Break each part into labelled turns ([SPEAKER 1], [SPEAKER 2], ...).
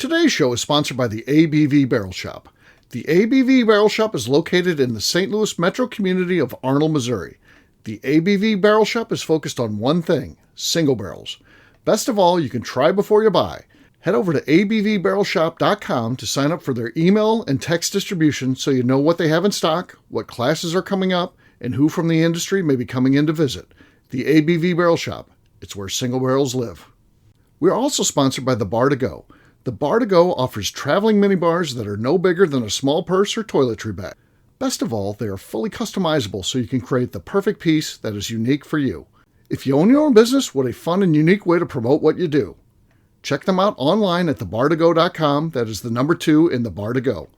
[SPEAKER 1] Today's show is sponsored by the ABV Barrel Shop. The ABV Barrel Shop is located in the St. Louis metro community of Arnold, Missouri. The ABV Barrel Shop is focused on one thing, single barrels. Best of all, you can try before you buy. Head over to abvbarrelshop.com to sign up for their email and text distribution so you know what they have in stock, what classes are coming up, and who from the industry may be coming in to visit. The ABV Barrel Shop. It's where single barrels live. We are also sponsored by the Bar to Go. The Bar to Go offers traveling minibars that are no bigger than a small purse or toiletry bag. Best of all, they are fully customizable so you can create the perfect piece that is unique for you. If you own your own business, what a fun and unique way to promote what you do. Check them out online at thebartogo.com. That is the number 2 in the Bar to Go.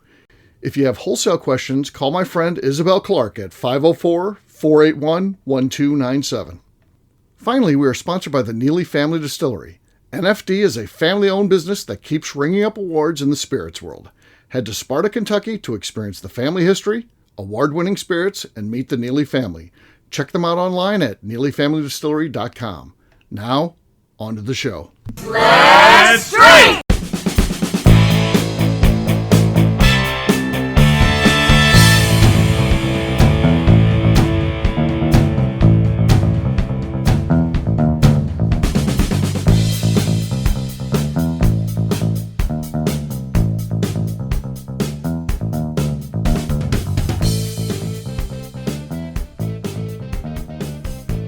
[SPEAKER 1] If you have wholesale questions, call my friend Isabel Clark at 504-481-1297. Finally, we are sponsored by the Neely Family Distillery. NFD is a family-owned business that keeps ringing up awards in the spirits world. Head to Sparta, Kentucky to experience the family history, award-winning spirits, and meet the Neely family. Check them out online at neelyfamilydistillery.com. Now, on to the show.
[SPEAKER 2] Let's drink!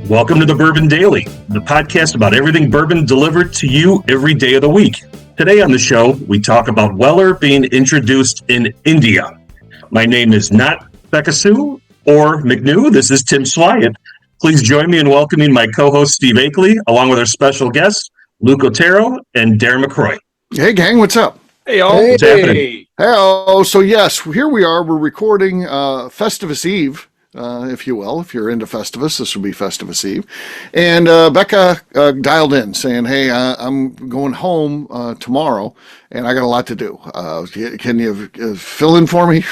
[SPEAKER 3] Welcome to the Bourbon Daily, the podcast about everything bourbon delivered to you every day of the week. Today on the show, we talk about Weller being introduced in India. My name is not Becca Sue or McNew. This is Tim Swyatt. Please join me in welcoming my co-host Steve Akeley, along with our special guests, Luke Otero and Darren McCroy.
[SPEAKER 1] Hey, gang, what's up?
[SPEAKER 2] Hey, y'all.
[SPEAKER 3] What's happening?
[SPEAKER 1] Hello. So, yes, here we are. We're recording Festivus Eve. If you will. If you're into Festivus, this will be Festivus Eve. And Becca dialed in saying, hey, I'm going home tomorrow, and I got a lot to do. Can you fill in for me?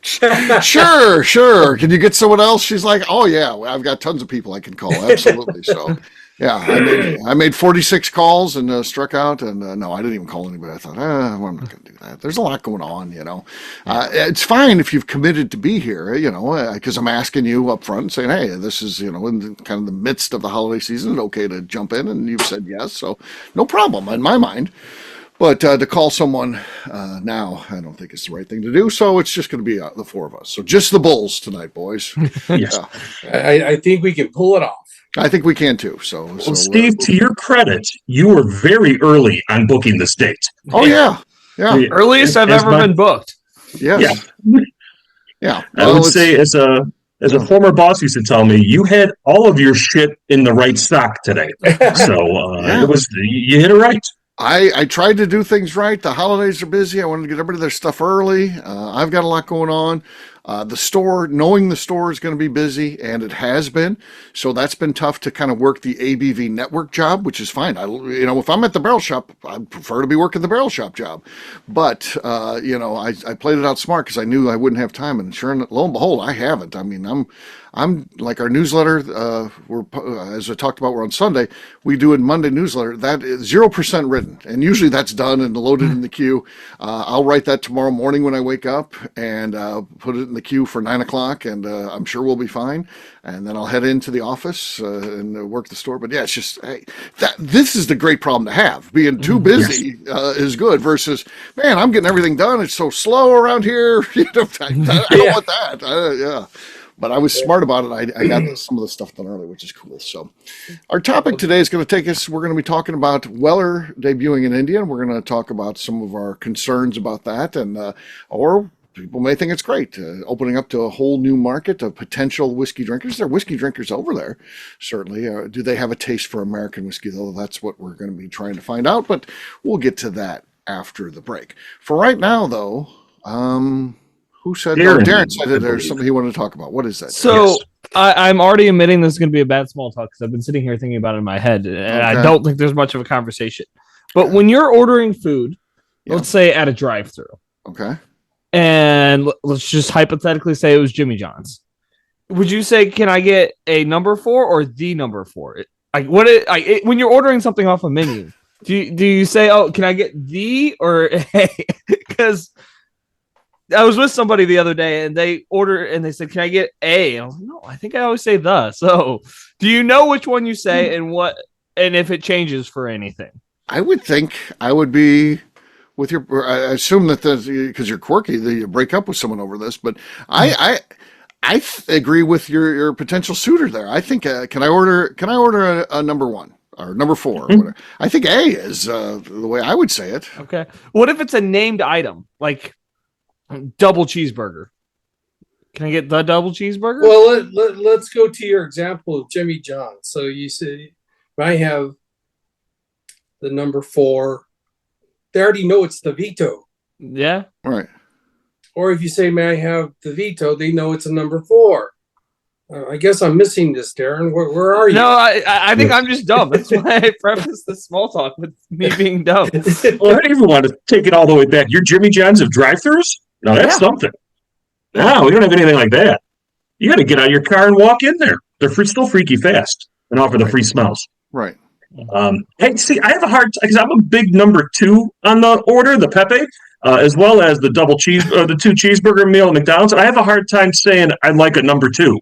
[SPEAKER 1] Sure. Can you get someone else? She's like, oh, yeah, I've got tons of people I can call. Absolutely. So, yeah, I made 46 calls and struck out. And no, I didn't even call anybody. I thought, well, I'm not going to do that. There's a lot going on, you know. It's fine if you've committed to be here, you know, because I'm asking you up front saying, hey, this is, you know, in kind of the midst of the holiday season, okay to jump in. And you've said yes. So no problem in my mind. But to call someone now, I don't think it's the right thing to do. So it's just going to be the four of us. So just the Bulls tonight, boys.
[SPEAKER 3] Yes.
[SPEAKER 2] I think we can pull it off.
[SPEAKER 1] I think we can too. So
[SPEAKER 3] Steve, to your credit, you were very early on booking this date.
[SPEAKER 1] Oh, yeah.
[SPEAKER 2] Earliest I've ever been booked.
[SPEAKER 1] Yes. Yeah.
[SPEAKER 3] I would say as a former boss used to tell me, you had all of your shit in the right stock today. So it was you hit it right.
[SPEAKER 1] I tried to do things right. The holidays are busy. I wanted to get everybody their stuff early. I've got a lot going on. Knowing the store is going to be busy, and it has been. So that's been tough to kind of work the ABV network job, which is fine. If I'm at the barrel shop, I'd prefer to be working the barrel shop job. But, I played it out smart because I knew I wouldn't have time. And sure, lo and behold, I haven't. I mean, I'm like our newsletter. As I talked about, we're on Sunday. We do a Monday newsletter that is 0% written, and usually that's done and loaded in the queue. I'll write that tomorrow morning when I wake up and put it in the queue for 9:00, and I'm sure we'll be fine. And then I'll head into the office and work the store. But yeah, it's just this is the great problem to have. Being too busy is good versus, man, I'm getting everything done. It's so slow around here. I don't want that. But I was smart about it. I got some of the stuff done early, which is cool. So our topic today is going to take us, we're going to be talking about Weller debuting in India, and we're going to talk about some of our concerns about that. And or people may think it's great, opening up to a whole new market of potential whiskey drinkers. There are whiskey drinkers over there, certainly. Do they have a taste for American whiskey, though? That's what we're going to be trying to find out, but we'll get to that after the break. For right now, though, who said Darren said that there's something he wanted to talk about. What is that?
[SPEAKER 4] So yes. I'm already admitting this is going to be a bad small talk because I've been sitting here thinking about it in my head, and I don't think there's much of a conversation. But when you're ordering food, let's say at a drive-thru,
[SPEAKER 1] okay,
[SPEAKER 4] and let's just hypothetically say it was Jimmy John's, would you say, can I get a number 4 or the number 4? When you're ordering something off a menu, Do you say, "Oh, can I get the or a?" Because I was with somebody the other day and they ordered and they said, "Can I get a?" And I was like, "No, I think I always say the." So, do you know which one you say and what, and if it changes for anything?
[SPEAKER 1] I would think I would be with your. I assume that because you're quirky, that you break up with someone over this. But I agree with your potential suitor there. I think can I order a number one or number four or whatever? I think A is the way I would say it.
[SPEAKER 4] Okay. What if it's a named item like double cheeseburger? Can I get the double cheeseburger?
[SPEAKER 2] Well, let's go to your example of Jimmy John. So you say, I have the number 4. They already know it's the Vito.
[SPEAKER 4] Yeah.
[SPEAKER 1] Right.
[SPEAKER 2] Or if you say, may I have the Vito, they know it's a number 4. I guess I'm missing this, Darren. Where are you?
[SPEAKER 4] No, I think I'm just dumb. That's why I prefaced the small talk with me being dumb.
[SPEAKER 3] Well, I don't even want to take it all the way back. Your Jimmy John's have drive-thrus? No, that's something. No, we don't have anything like that. You got to get out of your car and walk in there. They're still freaky fast and offer the free smells.
[SPEAKER 1] Right.
[SPEAKER 3] Hey, see, I have a hard time because I'm a big number 2 on the order, the Pepe, as well as the double cheese or the 2 cheeseburger meal at McDonald's. I have a hard time saying I like a number 2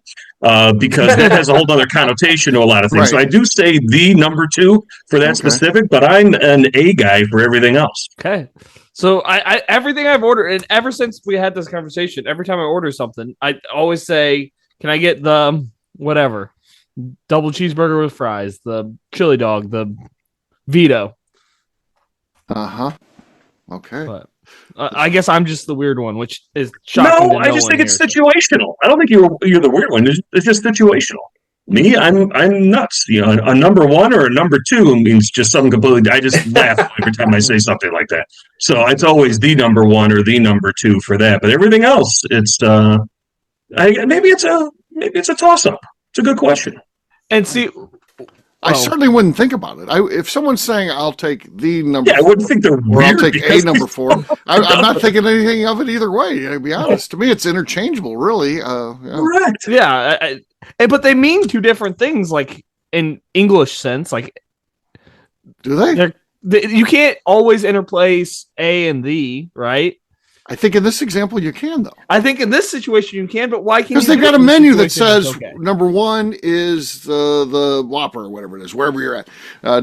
[SPEAKER 3] because that has a whole other connotation to a lot of things.
[SPEAKER 1] Right.
[SPEAKER 3] So I do say the number 2 for that specific, but I'm an A guy for everything else.
[SPEAKER 4] Okay. So I everything I've ordered, and ever since we had this conversation, every time I order something, I always say, "Can I get the whatever double cheeseburger with fries, the chili dog, the Vito?"
[SPEAKER 1] Okay.
[SPEAKER 4] But I guess I'm just the weird one, which is shocking.
[SPEAKER 3] No, I just think it's situational. I don't think you're the weird one. It's just situational. Me, I'm nuts. You know, a number 1 or a number 2 means just something completely. I just laugh every time I say something like that. So it's always the number 1 or the number 2 for that. But everything else, it's maybe it's a toss up. It's a good question.
[SPEAKER 4] And see,
[SPEAKER 1] I certainly wouldn't think about it. If someone's saying I'll take the number,
[SPEAKER 3] I wouldn't think they're
[SPEAKER 1] or
[SPEAKER 3] weird.
[SPEAKER 1] I'll take a number 4. I'm not thinking anything of it either way. To be honest, to me, it's interchangeable, really.
[SPEAKER 3] Correct.
[SPEAKER 4] Yeah, but they mean two different things, like in English sense. Like,
[SPEAKER 1] do they?
[SPEAKER 4] You can't always interplace A and the, right?
[SPEAKER 1] I think in this example you can, though.
[SPEAKER 4] I think in this situation you can, but why can't?
[SPEAKER 1] Because they've got a menu that says number 1 is the Whopper or whatever it is, wherever you're at.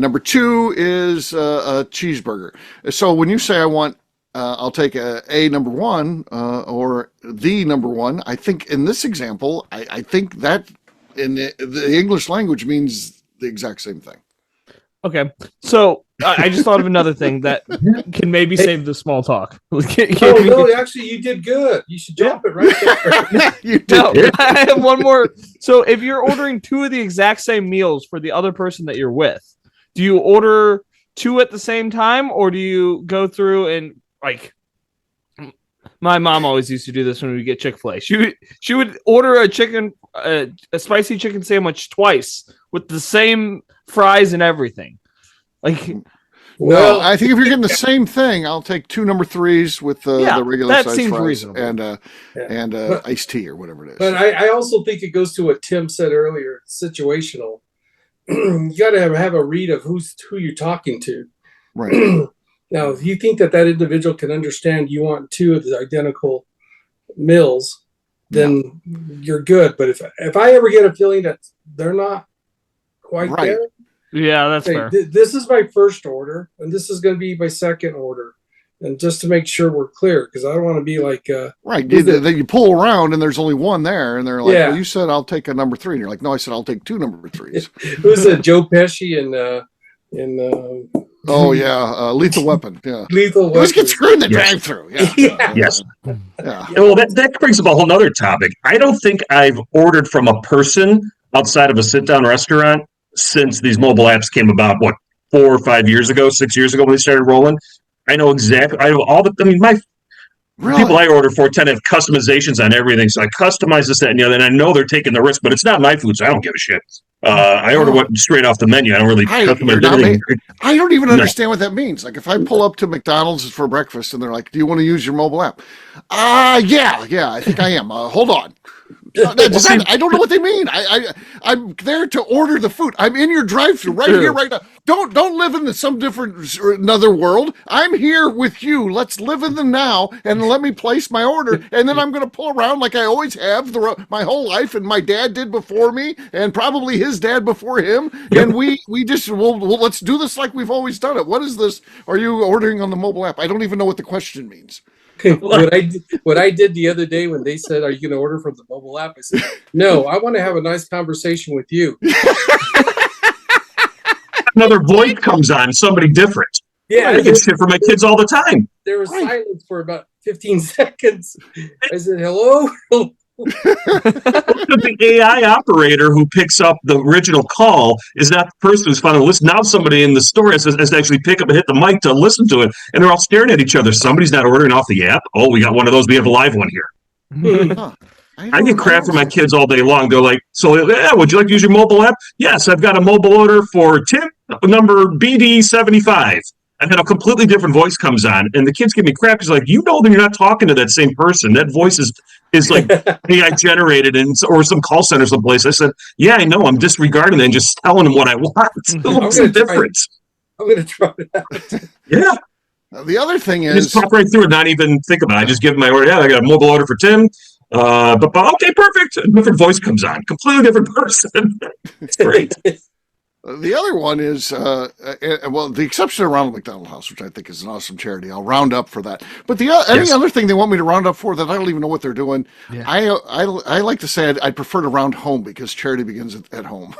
[SPEAKER 1] Number 2 is a cheeseburger. So when you say I'll take a number 1 or the number 1, I think in this example, I think that in the English language means the exact same thing.
[SPEAKER 4] Okay, so I just thought of another thing that can maybe save the small talk.
[SPEAKER 2] No, actually, you did good. You should drop it right there.
[SPEAKER 1] You did.
[SPEAKER 4] No, I have one more. So if you're ordering 2 of the exact same meals for the other person that you're with, do you order 2 at the same time, or do you go through and like? My mom always used to do this when we get Chick-fil-A. She would order a spicy chicken sandwich twice with the same fries and everything. Like,
[SPEAKER 1] well, I think if you're getting the same thing, I'll take 2 number 3s with the regular
[SPEAKER 4] that
[SPEAKER 1] size
[SPEAKER 4] seems
[SPEAKER 1] fries
[SPEAKER 4] reasonable.
[SPEAKER 1] and iced tea or whatever it is.
[SPEAKER 2] But I also think it goes to what Tim said earlier, situational. You got to have a read of who you're talking to.
[SPEAKER 1] Right.
[SPEAKER 2] Now, if you think that individual can understand you want 2 of the identical meals, then you're good. But if I ever get a feeling that they're not quite there,
[SPEAKER 4] that's fair.
[SPEAKER 2] This is my first order, and this is going to be my second order. And just to make sure we're clear, because I don't want to be like...
[SPEAKER 1] right. You pull around, and there's only one there, and they're like, well, you said I'll take a number 3. And you're like, no, I said I'll take 2 number 3s.
[SPEAKER 2] It was Joe Pesci in
[SPEAKER 1] oh yeah, Lethal Weapon. Yeah,
[SPEAKER 2] Lethal Weapon.
[SPEAKER 1] Let's get screwed in the drive-through.
[SPEAKER 3] Yes. Well, that brings up a whole other topic. I don't think I've ordered from a person outside of a sit-down restaurant since these mobile apps came about. 4 or 5 years ago, 6 years ago when they started rolling. I know exactly. I have all the. I mean, my people I order for tend to have customizations on everything, so I customize this, that, and the other. And I know they're taking the risk, but it's not my food, so I don't give a shit. I order what straight off the menu. I don't really customize everything.
[SPEAKER 1] I don't even understand what that means. Like if I pull up to McDonald's for breakfast and they're like, "Do you want to use your mobile app?" Yeah, I think I am. Hold on. I don't know what they mean. I'm there to order the food. I'm in your drive-thru right here, right now. Don't live in some different another world. I'm here with you. Let's live in the now and let me place my order. And then I'm going to pull around like I always have my whole life, and my dad did before me, and probably his dad before him. And we just let's do this like we've always done it. What is this? Are you ordering on the mobile app? I don't even know what the question means.
[SPEAKER 2] What I did the other day when they said, "Are you going to order from the mobile app?" I said, "No, I want to have a nice conversation with you."
[SPEAKER 3] Another voice comes on, somebody different.
[SPEAKER 2] Yeah,
[SPEAKER 3] I get shit from my kids all the time.
[SPEAKER 2] There was silence for about 15 seconds. I said, "Hello."
[SPEAKER 3] The AI operator who picks up the original call is not the person who's finally listening. Now somebody in the store has to actually pick up and hit the mic to listen to it, and they're all staring at each other. Somebody's not ordering off the app. Oh, we got one of those. We have a live one here.
[SPEAKER 1] Huh.
[SPEAKER 3] I get crap from my kids all day long. They're like, "So, yeah, would you like to use your mobile app?" "Yes, I've got a mobile order for Tim, number BD75. And then a completely different voice comes on, and the kids give me crap. He's like, "You know that you're not talking to that same person. That voice is like AI generated or some call center someplace." I said, "Yeah, I know. I'm disregarding it and just telling them what I want." What's the difference?
[SPEAKER 2] I'm going to try it out.
[SPEAKER 3] Yeah.
[SPEAKER 1] The other thing
[SPEAKER 3] You
[SPEAKER 1] is,
[SPEAKER 3] just pop right through it, not even think about it. I just give them my order. Yeah, I got a mobile order for Tim. But okay, perfect. A different voice comes on. Completely different person. It's great.
[SPEAKER 1] the other one is, well, the exception of Ronald McDonald House, which I think is an awesome charity. I'll round up for that. But any other thing they want me to round up for that I don't even know what they're doing, I like to say I'd prefer to round home because charity begins at home.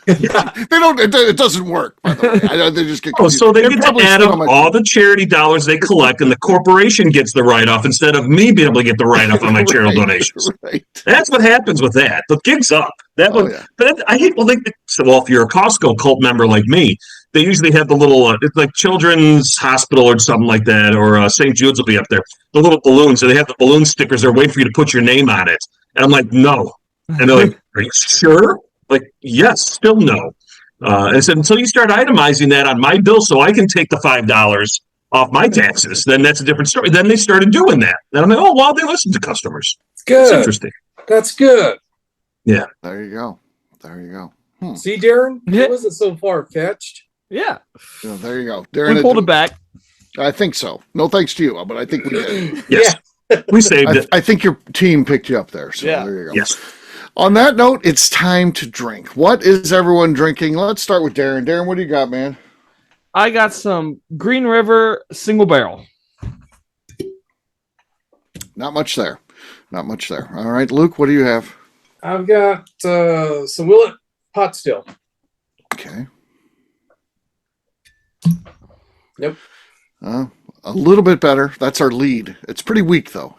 [SPEAKER 1] It doesn't work, by the way. They just get confused.
[SPEAKER 3] So they get to add up all the charity dollars they collect, and the corporation gets the write-off instead of me being able to get the write-off on my charitable donations.
[SPEAKER 1] Right.
[SPEAKER 3] That's what happens with that. The gig's up. But I hate if you're a Costco cult member like me, they usually have the little, it's like Children's Hospital or something like that, or St. Jude's will be up there. The little balloons, so they have the balloon stickers. They're waiting for you to put your name on it. And I'm like, no. And they're like, are you sure? Like, yes, still no. And I said, until you start itemizing that on my bill so I can take the $5 off my taxes, then that's a different story. Then they started doing that. And I'm like, oh, well, they listen to customers.
[SPEAKER 2] Good.
[SPEAKER 3] It's interesting.
[SPEAKER 2] That's good.
[SPEAKER 3] Yeah.
[SPEAKER 1] There you go.
[SPEAKER 2] See, Darren? It wasn't so far-fetched.
[SPEAKER 4] Yeah.
[SPEAKER 1] There you go. Darren,
[SPEAKER 4] we pulled it back.
[SPEAKER 1] I think so. No thanks to you, but I think we did.
[SPEAKER 3] Yes. Yeah. We saved it.
[SPEAKER 1] I think your team picked you up there. So there you go.
[SPEAKER 3] Yes.
[SPEAKER 1] On that note, it's time to drink. What is everyone drinking? Let's start with Darren. Darren, what do you got, man?
[SPEAKER 4] I got some Green River single barrel.
[SPEAKER 1] Not much there. All right, Luke, what do you have?
[SPEAKER 2] I've got some Willet Pot Still.
[SPEAKER 1] Okay.
[SPEAKER 2] Yep.
[SPEAKER 1] A little bit better. That's our lead. It's pretty weak, though.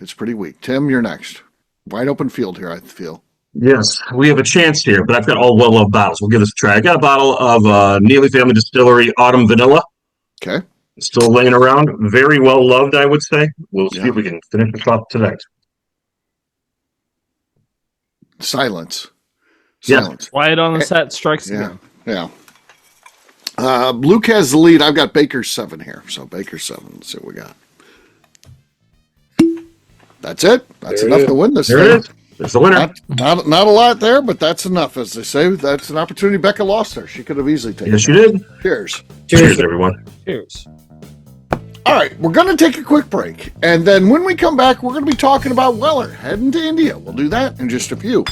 [SPEAKER 1] Tim, you're next. Wide open field here, I feel.
[SPEAKER 3] Yes, we have a chance here, but I've got all well-loved bottles. We'll give this a try. I got a bottle of Neely Family Distillery Autumn Vanilla.
[SPEAKER 1] Okay.
[SPEAKER 3] Still laying around. Very well-loved, I would say. We'll see if we can finish this off tonight.
[SPEAKER 1] Silence.
[SPEAKER 4] Quiet on the set strikes again.
[SPEAKER 1] Yeah. Luke has the lead. I've got Baker's 7 here. So Baker's 7. Let's see what we got. That's it. That's enough to win this thing.
[SPEAKER 3] There it is. There's the winner.
[SPEAKER 1] Not a lot there, but that's enough. As they say, that's an opportunity Becca lost there. She could have easily taken it.
[SPEAKER 3] Yes, she did.
[SPEAKER 1] Cheers,
[SPEAKER 3] everyone.
[SPEAKER 4] Cheers.
[SPEAKER 1] All right, we're going to take a quick break. And then when we come back, we're going to be talking about Weller heading to India. We'll do that in just a few.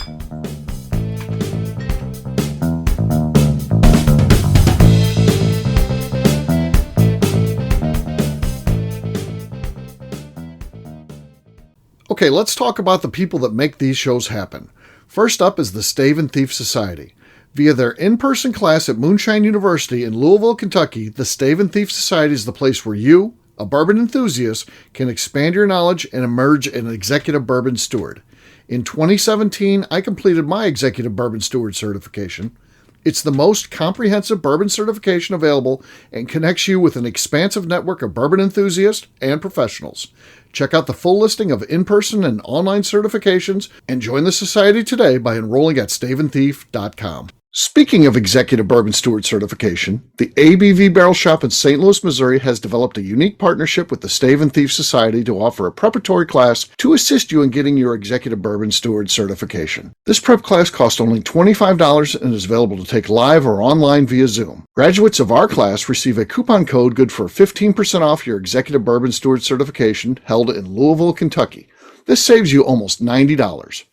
[SPEAKER 1] Okay, let's talk about the people that make these shows happen. First up is the Stave and Thief Society. Via their in-person class at Moonshine University in Louisville, Kentucky, the Stave and Thief Society is the place where you, a bourbon enthusiast, can expand your knowledge and emerge an executive bourbon steward. In 2017, I completed my executive bourbon steward certification. It's the most comprehensive bourbon certification available and connects you with an expansive network of bourbon enthusiasts and professionals. Check out the full listing of in-person and online certifications and join the society today by enrolling at staveandthief.com. Speaking of Executive Bourbon Steward certification, the ABV Barrel Shop in St. Louis, Missouri has developed a unique partnership with the Stave and Thief Society to offer a preparatory class to assist you in getting your Executive Bourbon Steward certification. This prep class costs only $25 and is available to take live or online via Zoom. Graduates of our class receive a coupon code good for 15% off your Executive Bourbon Steward certification held in Louisville, Kentucky. This saves you almost $90.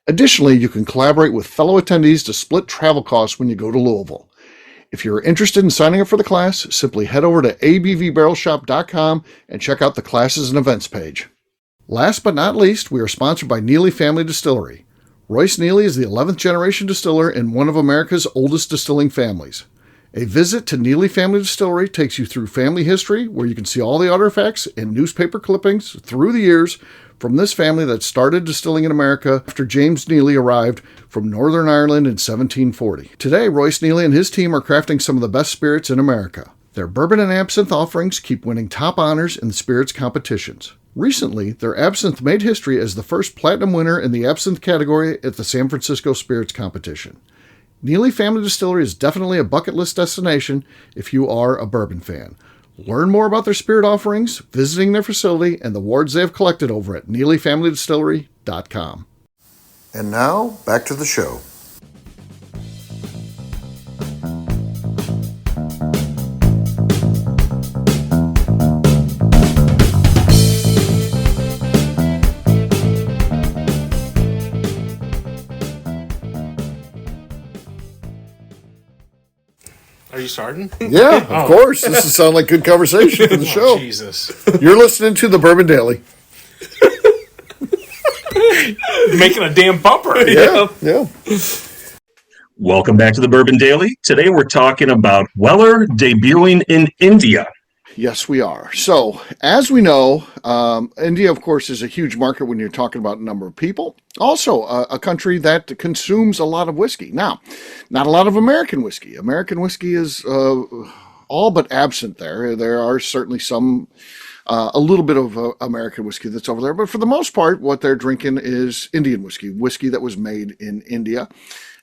[SPEAKER 1] Additionally, you can collaborate with fellow attendees to split travel costs when you go to Louisville. If you're interested in signing up for the class, simply head over to abvbarrelshop.com and check out the classes and events page. Last but not least, we are sponsored by Neely Family Distillery. Royce Neely is the 11th generation distiller in one of America's oldest distilling families. A visit to Neely Family Distillery takes you through family history, where you can see all the artifacts and newspaper clippings through the years from this family that started distilling in America after James Neely arrived from Northern Ireland in 1740. Today, Royce Neely and his team are crafting some of the best spirits in America. Their bourbon and absinthe offerings keep winning top honors in the spirits competitions. Recently, their absinthe made history as the first platinum winner in the absinthe category at the San Francisco Spirits Competition. Neely Family Distillery is definitely a bucket list destination if you are a bourbon fan. Learn more about their spirit offerings, visiting their facility, and the awards they have collected over at NeelyFamilyDistillery.com. And now, back to the show.
[SPEAKER 5] Are you starting?
[SPEAKER 1] Yeah, of course. This will sound like good conversation for the show.
[SPEAKER 5] Jesus.
[SPEAKER 1] You're listening to the Bourbon Daily.
[SPEAKER 5] Making a damn bumper.
[SPEAKER 1] Yeah.
[SPEAKER 3] Welcome back to the Bourbon Daily. Today we're talking about Weller debuting in India.
[SPEAKER 1] Yes, we are. So, as we know, India, of course, is a huge market when you're talking about number of people. Also, a country that consumes a lot of whiskey. Now, not a lot of American whiskey. American whiskey is all but absent there. There are certainly some, a little bit of American whiskey that's over there. But for the most part, what they're drinking is Indian whiskey that was made in India.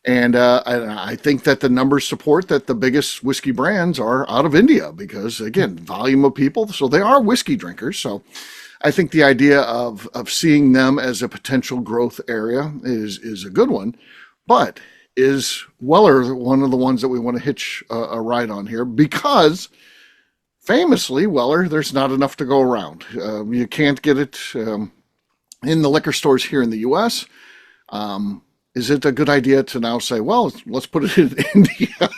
[SPEAKER 1] And I think that the numbers support that the biggest whiskey brands are out of India because, again, volume of people. So they are whiskey drinkers. So I think the idea of seeing them as a potential growth area is a good one. But is Weller one of the ones that we want to hitch a ride on here? Because famously, Weller, there's not enough to go around. You can't get it in the liquor stores here in the U.S., is it a good idea to now say, well, let's put it in India,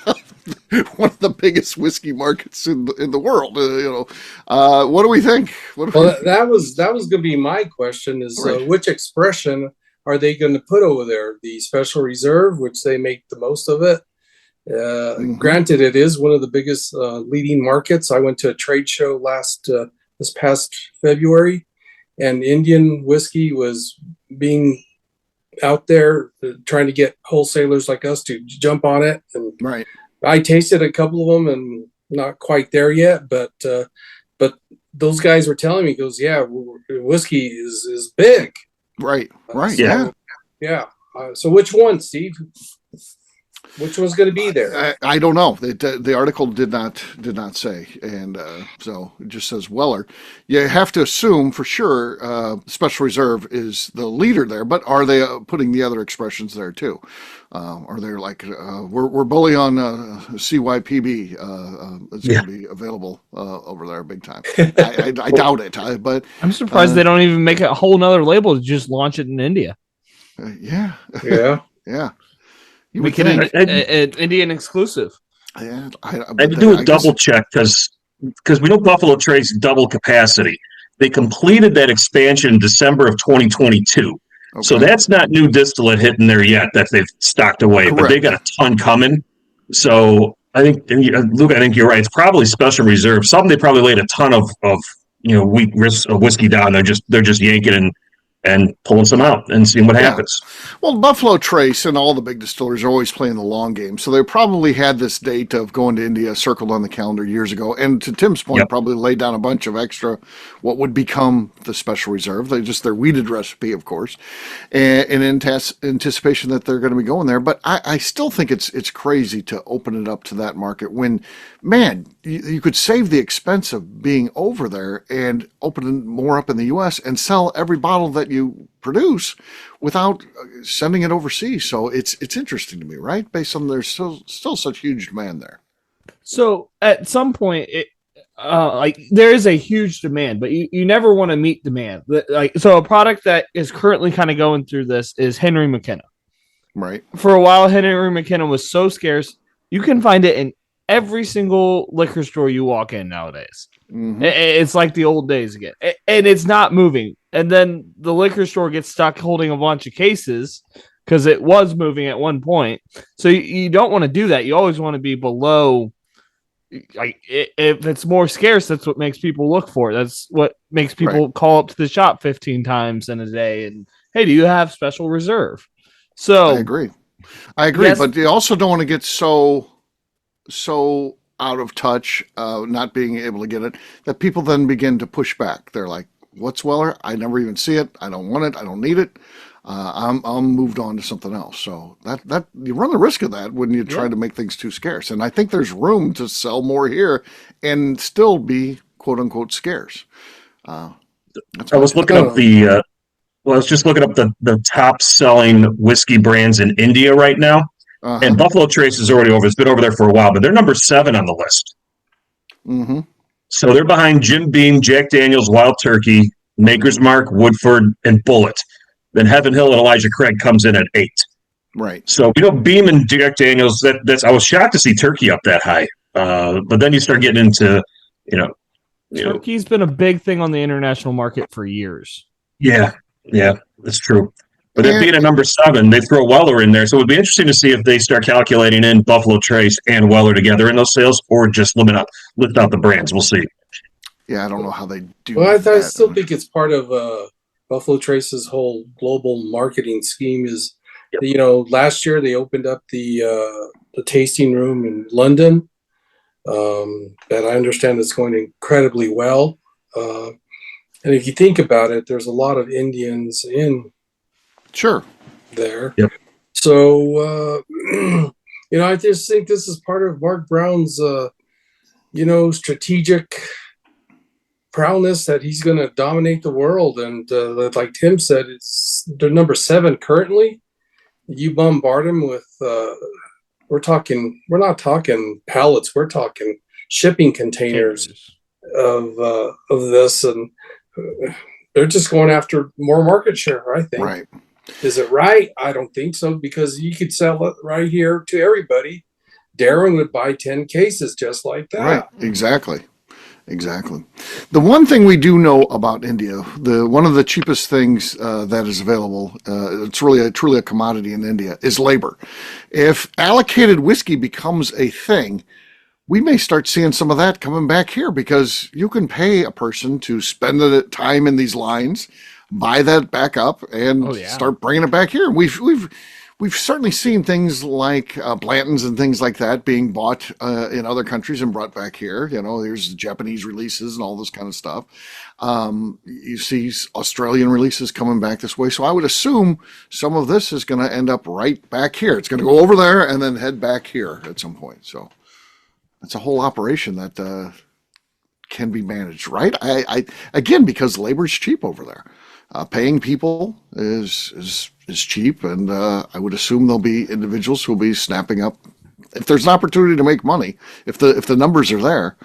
[SPEAKER 1] one of the biggest whiskey markets in the world? What do we think?
[SPEAKER 2] That was going to be my question: is
[SPEAKER 1] Right.
[SPEAKER 2] Which expression are they going to put over there? The Special Reserve, which they make the most of it. Granted, it is one of the biggest leading markets. I went to a trade show this past February, and Indian whiskey was being out there trying to get wholesalers like us to jump on it. And
[SPEAKER 1] Right.
[SPEAKER 2] I tasted a couple of them and not quite there yet, but those guys were telling me, goes, yeah, whiskey is big.
[SPEAKER 1] Right.
[SPEAKER 3] Yeah.
[SPEAKER 2] Yeah. So which one, Steve? Which one's going to be there?
[SPEAKER 1] I don't know. The article did not say, and so it just says Weller. You have to assume for sure Special Reserve is the leader there, but are they putting the other expressions there too? Are they like we're bully on CYPB? It's going to be available over there big time. I doubt it, but
[SPEAKER 4] I'm surprised they don't even make a whole nother label to just launch it in India.
[SPEAKER 1] Yeah. You would
[SPEAKER 4] Make it
[SPEAKER 1] think.
[SPEAKER 4] an Indian exclusive.
[SPEAKER 1] Yeah,
[SPEAKER 3] I had to do a double check because we know Buffalo Trace double capacity. They completed that expansion in December of 2022.
[SPEAKER 1] Okay.
[SPEAKER 3] So that's not new distillate hitting there yet that they've stocked away, but they got a ton coming. So I think, Luke, I think you're right. It's probably Special Reserve. Something they probably laid a ton of whiskey down. They're just yanking and and pulling some out and seeing what
[SPEAKER 1] Yeah.
[SPEAKER 3] happens.
[SPEAKER 1] Well, Buffalo Trace and all the big distilleries are always playing the long game. So they probably had this date of going to India circled on the calendar years ago. And to Tim's point,
[SPEAKER 3] Yep.
[SPEAKER 1] probably laid down a bunch of extra, what would become the special reserve. They just their weeded recipe, of course, and in anticipation that they're going to be going there. But I still think it's crazy to open it up to that market when, man, you could save the expense of being over there and open more up in the U.S. and sell every bottle that you produce without sending it overseas. So it's interesting to me, right? Based on there's still such huge demand there.
[SPEAKER 4] So at some point, like there is a huge demand, but you never want to meet demand. Like so, a product that is currently kind of going through this is Henry McKenna.
[SPEAKER 1] Right.
[SPEAKER 4] For a while, Henry McKenna was so scarce, you can find it in every single liquor store you walk in nowadays.
[SPEAKER 1] Mm-hmm.
[SPEAKER 4] It's like the old days again, and it's not moving. And then the liquor store gets stuck holding a bunch of cases because it was moving at one point. So you don't want to do that. You always want to be below. Like if it's more scarce, that's what makes people look for it. That's what makes people call up to the shop 15 times in a day. And hey, do you have special reserve? So
[SPEAKER 1] I agree, yes. But you also don't want to get so out of touch, not being able to get it, that people then begin to push back. They're like, "What's Weller? I never even see it. I don't want it. I don't need it. I'm moved on to something else." So that you run the risk of that when you try to make things too scarce. And I think there's room to sell more here and still be quote unquote scarce.
[SPEAKER 3] I was looking up I was just looking up the top selling whiskey brands in India right now. Uh-huh. And Buffalo Trace is already over. It's been over there for a while, but they're number 7 on the list.
[SPEAKER 1] Mm-hmm.
[SPEAKER 3] So they're behind Jim Beam, Jack Daniels, Wild Turkey, Maker's Mark, Woodford, and Bullet. Then Heaven Hill and Elijah Craig comes in at 8.
[SPEAKER 1] Right.
[SPEAKER 3] So Beam and Jack Daniels. That's I was shocked to see Turkey up that high. But then you start getting into
[SPEAKER 4] Turkey's been a big thing on the international market for years.
[SPEAKER 3] Yeah, that's true. But that being a number 7, they throw Weller in there. So it would be interesting to see if they start calculating in Buffalo Trace and Weller together in those sales, or just lift out the brands. We'll see.
[SPEAKER 1] Yeah, I don't know how they do.
[SPEAKER 2] Well, I still think it's part of Buffalo Trace's whole global marketing scheme. Is last year they opened up the tasting room in London. That I understand is going incredibly well. And if you think about it, there's a lot of Indians in.
[SPEAKER 1] Sure.
[SPEAKER 2] There.
[SPEAKER 3] Yep.
[SPEAKER 2] So, I just think this is part of Mark Brown's, strategic prowess that he's going to dominate the world. And like Tim said, they're number 7 currently. You bombard them with, we're not talking pallets. We're talking shipping containers of this. And they're just going after more market share, I think.
[SPEAKER 1] Right.
[SPEAKER 2] Is it right? I don't think so, because you could sell it right here to everybody. Darren would buy 10 cases just like that.
[SPEAKER 1] Right. Exactly. The one thing we do know about India, one of the cheapest things that is available, it's really truly a commodity in India, is labor. If allocated whiskey becomes a thing, we may start seeing some of that coming back here, because you can pay a person to spend the time in these lines, buy that back up, and start bringing it back here. We've certainly seen things like Blanton's and things like that being bought in other countries and brought back here. There's Japanese releases and all this kind of stuff. You see Australian releases coming back this way. So I would assume some of this is going to end up right back here. It's going to go over there and then head back here at some point. So it's a whole operation that can be managed, right? I again, because labor is cheap over there. Paying people is cheap, and I would assume there'll be individuals who'll be snapping up if there's an opportunity to make money. If the numbers are there,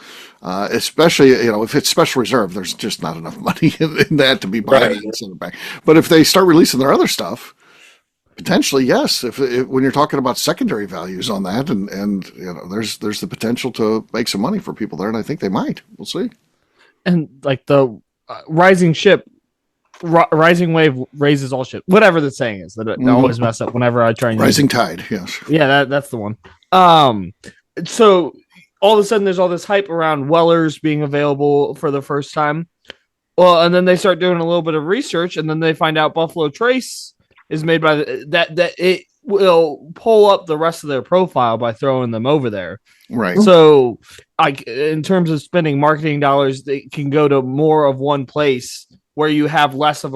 [SPEAKER 1] especially if it's special reserve, there's just not enough money in that to be buying and sending back. But if they start releasing their other stuff, potentially yes. If when you're talking about secondary values on that, and there's the potential to make some money for people there, and I think they might. We'll see.
[SPEAKER 4] And like the rising ship. Rising wave raises all ship. Whatever the saying is, that I always mess up whenever I try and
[SPEAKER 1] rising tide. Yes.
[SPEAKER 4] Yeah, that's the one. So all of a sudden, there's all this hype around Weller's being available for the first time. Well, and then they start doing a little bit of research, and then they find out Buffalo Trace is made by that it will pull up the rest of their profile by throwing them over there.
[SPEAKER 1] Right.
[SPEAKER 4] So, like in terms of spending marketing dollars, they can go to more of one place where you have less of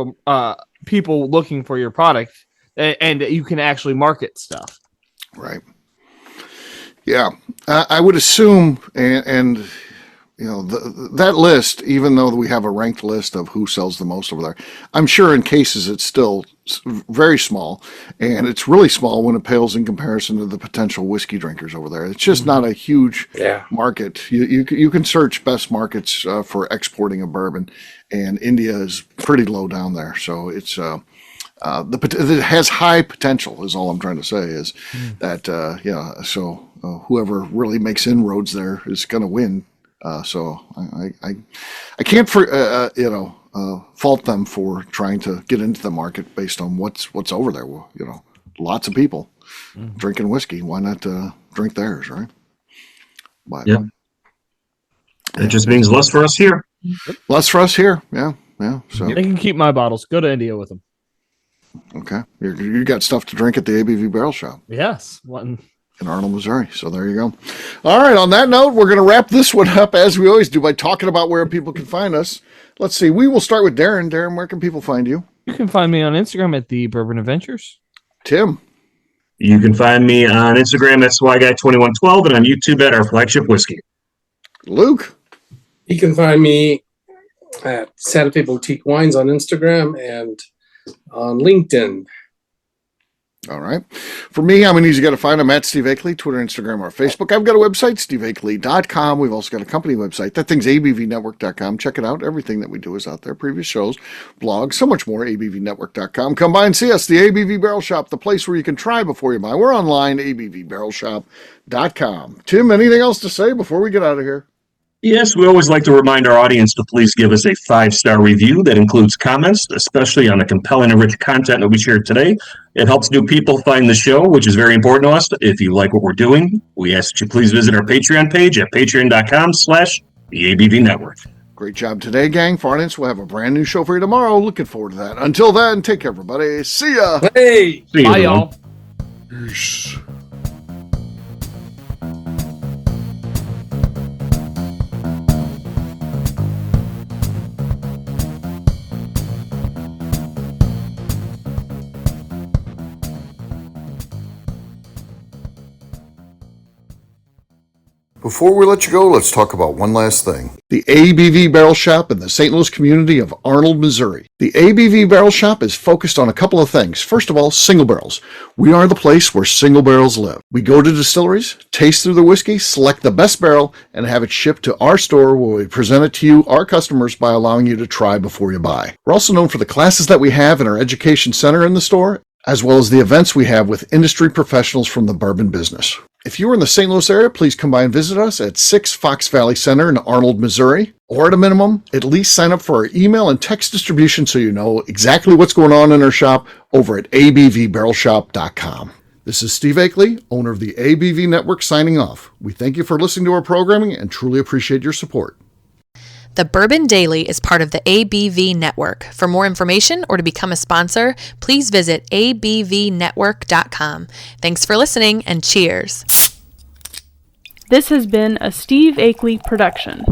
[SPEAKER 4] people looking for your product, and you can actually market stuff.
[SPEAKER 1] Right. Yeah, I would assume, and that list, even though we have a ranked list of who sells the most over there, I'm sure in cases it's still very small, and it's really small when it pales in comparison to the potential whiskey drinkers over there. It's just not a huge market. You can search best markets for exporting a bourbon, and India is pretty low down there. So it's it has high potential. Is all I'm trying to say is that So whoever really makes inroads there is going to win. So I can't fault them for trying to get into the market based on what's over there. Well, lots of people drinking whiskey. Why not drink theirs, right? But,
[SPEAKER 3] It just means less for us here.
[SPEAKER 1] Less for us here. Yeah. So
[SPEAKER 4] they can keep my bottles. Go to India with them.
[SPEAKER 1] Okay, you got stuff to drink at the ABV Barrel Shop.
[SPEAKER 4] Yes.
[SPEAKER 1] In Arnold, Missouri. So there you go. All right. On that note, we're going to wrap this one up as we always do by talking about where people can find us. Let's see. We will start with Darren. Darren, where can people find you?
[SPEAKER 4] You can find me on Instagram at the Bourbon Adventures.
[SPEAKER 1] Tim.
[SPEAKER 3] You can find me on Instagram at SwyGuy2112 and on YouTube at Our Flagship Whiskey.
[SPEAKER 1] Luke.
[SPEAKER 2] You can find me at Santa Fe Boutique Wines on Instagram and on LinkedIn.
[SPEAKER 1] All right. For me, I'm an easy guy to find. I'm at Steve Akeley, Twitter, Instagram, or Facebook. I've got a website, steveakeley.com. We've also got a company website. That thing's abvnetwork.com. Check it out. Everything that we do is out there. Previous shows, blogs, so much more, abvnetwork.com. Come by and see us, the ABV Barrel Shop, the place where you can try before you buy. We're online, abvbarrelshop.com. Tim, anything else to say before we get out of here?
[SPEAKER 3] Yes, we always like to remind our audience to please give us a 5-star review that includes comments, especially on the compelling and rich content that we shared today. It helps new people find the show, which is very important to us. If you like what we're doing, we ask that you please visit our Patreon page at patreon.com/the Network.
[SPEAKER 1] Great job today, gang. For audience, we'll have a brand new show for you tomorrow. Looking forward to that. Until then, take care, everybody. See ya.
[SPEAKER 2] Hey!
[SPEAKER 3] See you,
[SPEAKER 4] Bye,
[SPEAKER 3] everyone.
[SPEAKER 4] y'all.
[SPEAKER 1] Peace. Before we let you go, let's talk about one last thing. The ABV Barrel Shop in the St. Louis community of Arnold, Missouri. The ABV Barrel Shop is focused on a couple of things. First of all, single barrels. We are the place where single barrels live. We go to distilleries, taste through the whiskey, select the best barrel, and have it shipped to our store where we present it to you, our customers, by allowing you to try before you buy. We're also known for the classes that we have in our education center in the store, as well as the events we have with industry professionals from the bourbon business. If you are in the St. Louis area, please come by and visit us at 6 Fox Valley Center in Arnold, Missouri. Or at a minimum, at least sign up for our email and text distribution so you know exactly what's going on in our shop over at abvbarrelshop.com. This is Steve Akeley, owner of the ABV Network, signing off. We thank you for listening to our programming and truly appreciate your support.
[SPEAKER 6] The Bourbon Daily is part of the ABV Network. For more information or to become a sponsor, please visit abvnetwork.com. Thanks for listening and cheers.
[SPEAKER 7] This has been a Steve Akeley production.